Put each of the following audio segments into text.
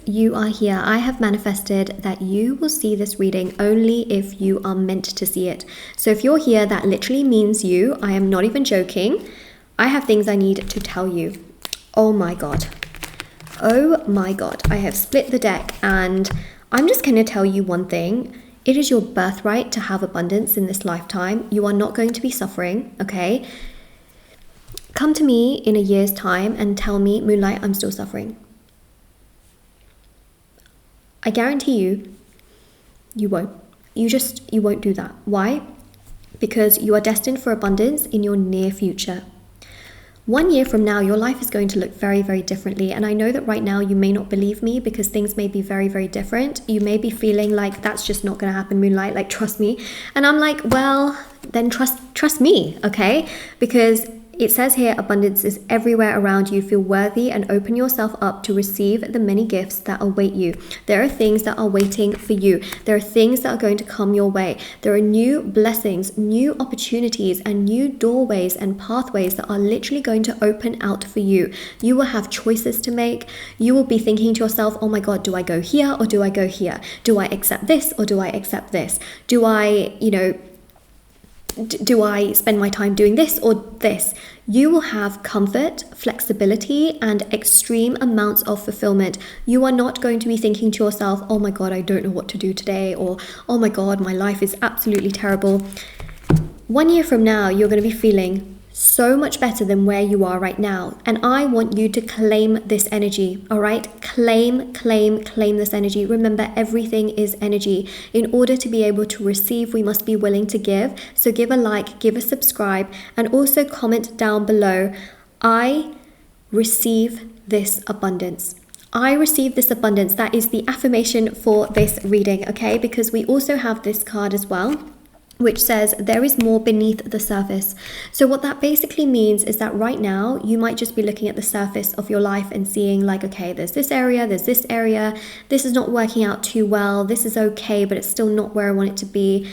you are here. I have manifested that you will see this reading only if you are meant to see it. So if you're here, that literally means you. I am not even joking. I have things I need to tell you. Oh my God. Oh my God. I have split the deck and I'm just going to tell you one thing. It is your birthright to have abundance in this lifetime. You are not going to be suffering, okay? Come to me in a year's time and tell me, Moonlight, I'm still suffering. I guarantee you, you won't. You won't do that. Why? Because you are destined for abundance in your near future. 1 year from now, your life is going to look very, very differently. And I know that right now you may not believe me because things may be very, very different. You may be feeling like that's just not going to happen, Moonlight, like trust me. And I'm like, well, then trust me, okay? Because it says here, abundance is everywhere around you. Feel worthy and open yourself up to receive the many gifts that await you. There are things that are waiting for you. There are things that are going to come your way. There are new blessings, new opportunities, and new doorways and pathways that are literally going to open out for you. You will have choices to make. You will be thinking to yourself, oh my God, do I go here or do I go here? Do I accept this or do I accept this? Do I spend my time doing this or this? You will have comfort, flexibility, and extreme amounts of fulfillment. You are not going to be thinking to yourself, oh my God, I don't know what to do today, or oh my God, my life is absolutely terrible. 1 year from now, you're going to be feeling so much better than where you are right now. And I want you to claim this energy, all right? Claim this energy. Remember, everything is energy. In order to be able to receive, we must be willing to give. So give a like, give a subscribe, and also comment down below, I receive this abundance. I receive this abundance. That is the affirmation for this reading, okay? Because we also have this card as well, which says there is more beneath the surface. So what that basically means is that right now you might just be looking at the surface of your life and seeing like, okay, there's this area, this is not working out too well, this is okay, but it's still not where I want it to be,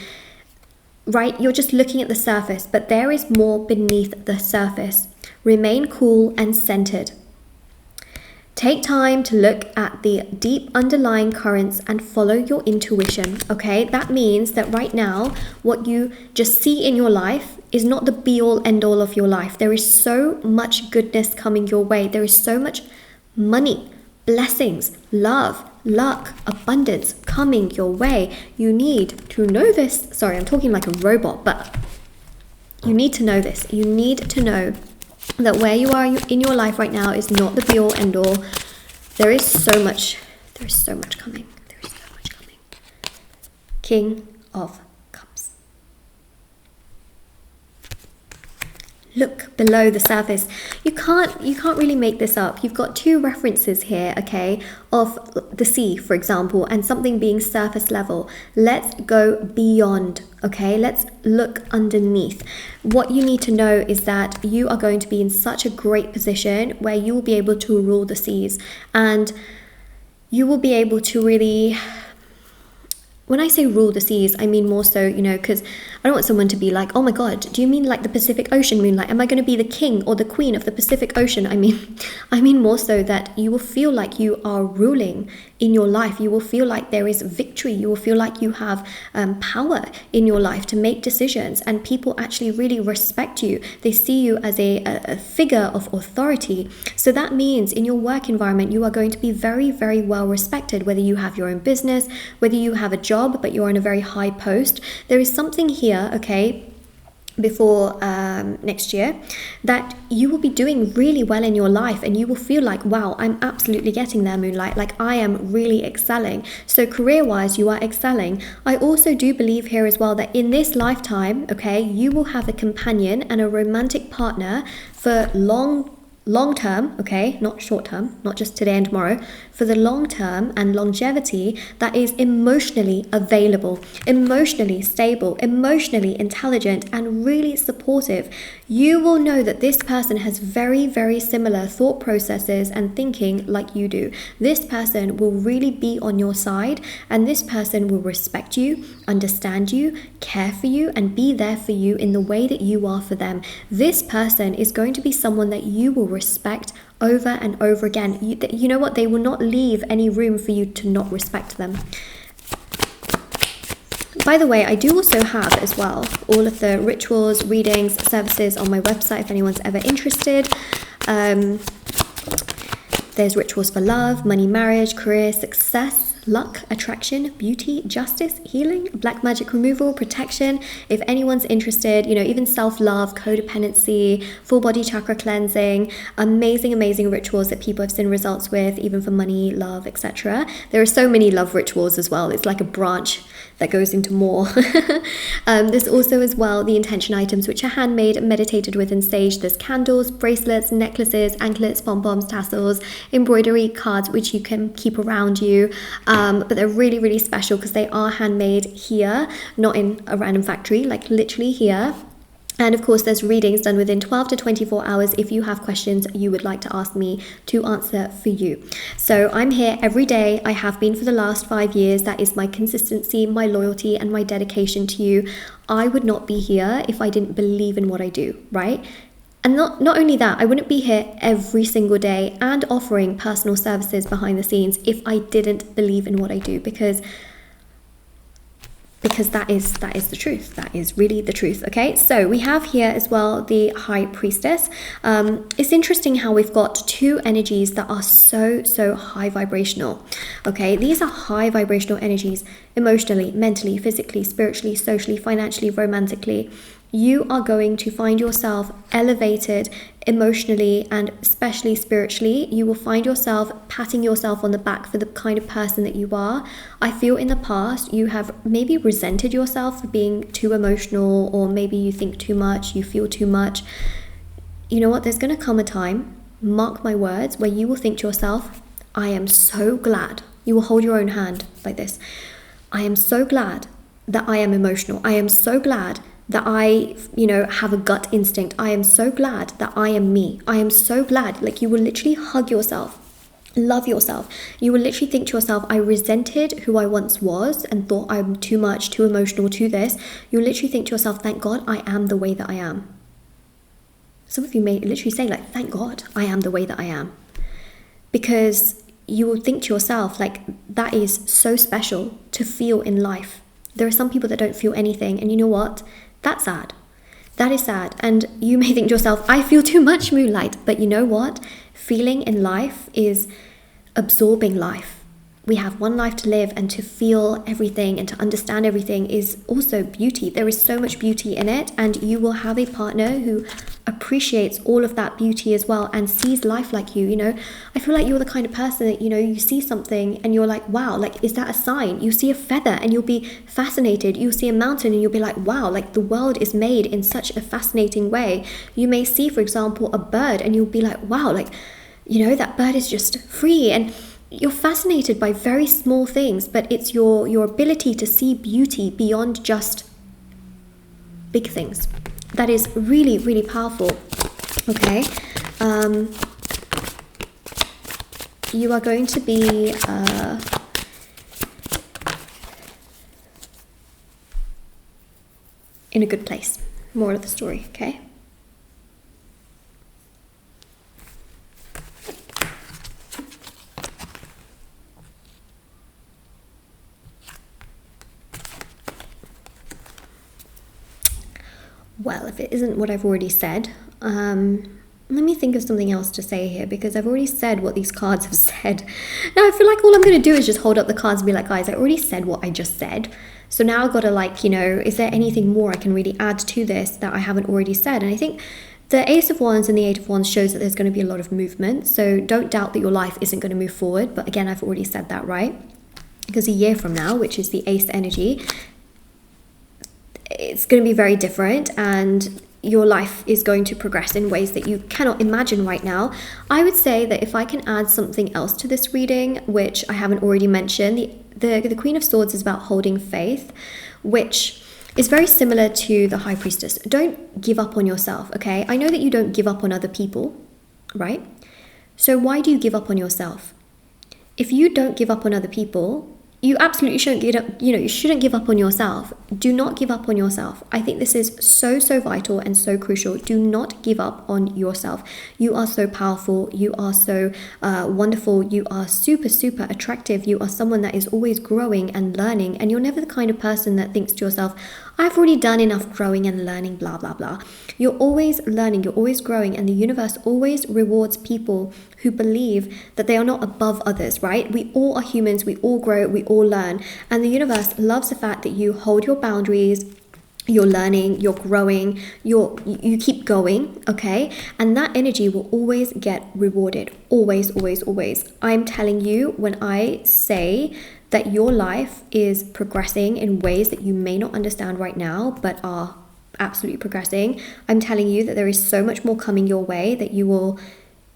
right? You're just looking at the surface, but there is more beneath the surface. Remain cool and centered. Take time to look at the deep underlying currents and follow your intuition, okay? That means that right now, what you just see in your life is not the be-all, end-all of your life. There is so much goodness coming your way. There is so much money, blessings, love, luck, abundance coming your way. You need to know this. Sorry, I'm talking like a robot, but you need to know this. You need to know that where you are in your life right now is not the be-all, end-all. There is so much coming. King of Cups. Look below the surface. You can't really make this up. You've got two references here, okay, of the sea, for example, and something being surface level. Let's go beyond, okay? Let's look underneath. What you need to know is that you are going to be in such a great position where you will be able to rule the seas, and you will be able to really, when I say rule the seas, I mean more so, because I don't want someone to be like, oh my God, do you mean like the Pacific Ocean, Moonlight? Am I going to be the king or the queen of the Pacific Ocean? I mean more so that you will feel like you are ruling in your life. You will feel like there is victory. You will feel like you have power in your life to make decisions, and people actually really respect you. They see you as a figure of authority. So that means in your work environment, you are going to be very, very well respected, whether you have your own business, whether you have a job, but you're in a very high post. There is something here, okay, before next year, that you will be doing really well in your life, and you will feel like, wow, I'm absolutely getting there, Moonlight, like I am really excelling. So career-wise, you are excelling. I also do believe here as well that in this lifetime, okay, you will have a companion and a romantic partner for long term, okay, not short term, not just today and tomorrow, for the long term and longevity, that is emotionally available, emotionally stable, emotionally intelligent, and really supportive. You will know that this person has very, very similar thought processes and thinking like you do. This person will really be on your side, and this person will respect you, understand you, care for you, and be there for you in the way that you are for them. This person is going to be someone that you will respect over and over again. You know what? They will not leave any room for you to not respect them. By the way, I do also have as well all of the rituals, readings, services on my website if anyone's ever interested. There's rituals for love, money, marriage, career, success, luck, attraction, beauty, justice, healing, black magic removal, protection. If anyone's interested, you know, even self-love, codependency, full body chakra cleansing, amazing rituals that people have seen results with, even for money, love, etc. There are so many love rituals as well. It's like a branch that goes into more. There's also as well the intention items, which are handmade, meditated with and sage. There's candles, bracelets, necklaces, anklets, pom-poms, tassels, embroidery, cards, which you can keep around you. But they're really special because they are handmade here, not in a random factory, like literally here. And of course, there's readings done within 12 to 24 hours if you have questions you would like to ask me to answer for you. So I'm here every day. I have been for the last 5 years. That is my consistency, my loyalty, and my dedication to you. I would not be here if I didn't believe in what I do, right? And not only that, I wouldn't be here every single day and offering personal services behind the scenes if I didn't believe in what I do, because that is the truth. That is really the truth. Okay, so we have here as well the High Priestess. It's interesting how we've got two energies that are so high vibrational. Okay, these are high vibrational energies emotionally, mentally, physically, spiritually, socially, financially, romantically. You are going to find yourself elevated emotionally and especially spiritually. You will find yourself patting yourself on the back for the kind of person that you are. I feel in the past you have maybe resented yourself for being too emotional, or maybe you think too much, you feel too much. You know what? There's going to come a time, mark my words, where you will think to yourself, I am so glad. You will hold your own hand like this. I am so glad that I am emotional. I am so glad that I, have a gut instinct. I am so glad that I am me. I am so glad. Like, you will literally hug yourself, love yourself. You will literally think to yourself, I resented who I once was and thought I'm too much, too emotional, too this. You'll literally think to yourself, thank God I am the way that I am. Some of you may literally say, like, thank God I am the way that I am. Because you will think to yourself, like, that is so special to feel in life. There are some people that don't feel anything, and you know what? That's sad. That is sad. And you may think to yourself, I feel too much, Moonlight. But you know what? Feeling in life is absorbing life. We have one life to live, and to feel everything and to understand everything is also beauty. There is so much beauty in it, and you will have a partner who appreciates all of that beauty as well and sees life like you. I feel like you're the kind of person that, you see something and you're like, wow, like, is that a sign? You see a feather and you'll be fascinated. You'll see a mountain and you'll be like, wow, like, the world is made in such a fascinating way. You may see, for example, a bird and you'll be like, wow, like, that bird is just free. And you're fascinated by very small things, but it's your ability to see beauty beyond just big things that is really powerful. Okay, you are going to be in a good place. Moral of the story. Okay. Well, if it isn't what I've already said, let me think of something else to say here, because I've already said what these cards have said. Now I feel like all I'm going to do is just hold up the cards and be like, guys, I already said what I just said. So now I've got to, is there anything more I can really add to this that I haven't already said? And I think the Ace of Wands and the Eight of Wands shows that there's going to be a lot of movement. So don't doubt that your life isn't going to move forward. But again, I've already said that, right? Because a year from now, which is the Ace energy, it's going to be very different, and your life is going to progress in ways that you cannot imagine right now. I would say that if I can add something else to this reading, which I haven't already mentioned, the Queen of Swords is about holding faith, which is very similar to the High Priestess. Don't give up on yourself, okay? I know that you don't give up on other people, right? So why do you give up on yourself? If you don't give up on other people, you absolutely shouldn't get up, you shouldn't give up on yourself. Do not give up on yourself. I think this is so, so vital and so crucial. Do not give up on yourself. You are so powerful. You are so wonderful. You are super, super attractive. You are someone that is always growing and learning. And you're never the kind of person that thinks to yourself, I've already done enough growing and learning, blah, blah, blah. You're always learning. You're always growing. And the universe always rewards people who believe that they are not above others, right? We all are humans. We all grow. We all learn. And the universe loves the fact that you hold your boundaries, you're learning, you're growing, you keep going, okay? And that energy will always get rewarded. Always, always, always. I'm telling you, when I say that your life is progressing in ways that you may not understand right now, but are absolutely progressing, I'm telling you that there is so much more coming your way that you will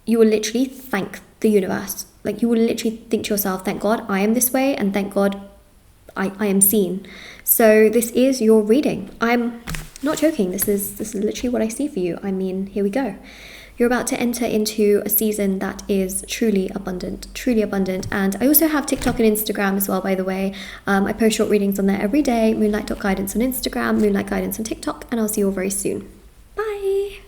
literally thank the universe. Like, you will literally think to yourself, thank God I am this way, and thank God I am seen. So this is your reading. I'm not joking. This is literally what I see for you. I mean, here we go. You're about to enter into a season that is truly abundant, truly abundant. And I also have TikTok and Instagram as well, by the way. I post short readings on there every day. Moonlight.guidance on Instagram, Moonlight Guidance on TikTok, and I'll see you all very soon. Bye.